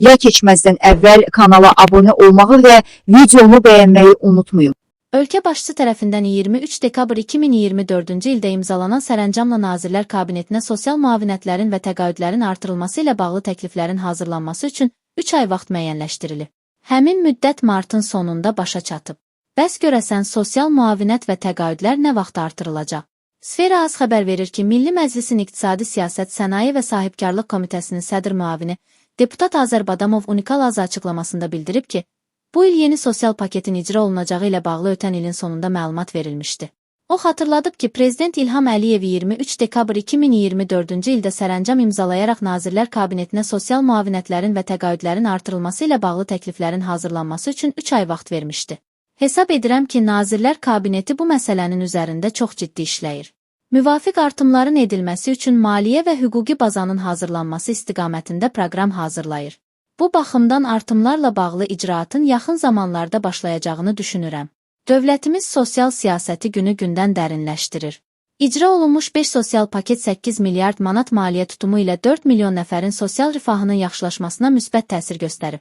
Ya keçməzdən əvvəl kanala abunə olmağı və videomu bəyənməyi unutmayın. Ölkə başçısı tərəfindən 23 dekabr 2024-cü ildə imzalanan sərəncamla Nazirlər Kabinetinə sosial müavinətlərin və təqaüdlərin artırılması ilə bağlı təkliflərin hazırlanması üçün 3 ay vaxt müəyyənləşdirilib. Həmin müddət martın sonunda başa çatıb. Bəs görəsən sosial müavinət və təqaüdlər nə vaxt artırılacaq? Sfera AZ xəbər verir ki, Milli Məclisin İqtisadi Siyasət, Sənaye və Sahibkarlıq Komitəsinin sədr müavini deputat Azərbadamov unikal AZ açıqlamasında bildirib ki, bu il yeni sosial paketin icra olunacağı ilə bağlı ötən ilin sonunda məlumat verilmişdi. O xatırladıb ki, Prezident İlham Əliyev 23 dekabr 2024-cü ildə sərəncam imzalayaraq Nazirlər Kabinetinə sosial müavinətlərin və təqaüdlərin artırılması ilə bağlı təkliflərin hazırlanması üçün 3 ay vaxt vermişdi. Hesab edirəm ki, Nazirlər Kabineti bu məsələnin üzərində çox ciddi işləyir. Müvafiq artımların edilməsi üçün maliyyə və hüquqi bazanın hazırlanması istiqamətində proqram hazırlayır. Bu baxımdan artımlarla bağlı icraatın yaxın zamanlarda başlayacağını düşünürəm. Dövlətimiz sosial siyasəti günü-gündən dərinləşdirir. İcra olunmuş 5 sosial paket 8 milyard manat maliyyə tutumu ilə 4 milyon nəfərin sosial rifahının yaxşılaşmasına müsbət təsir göstərib.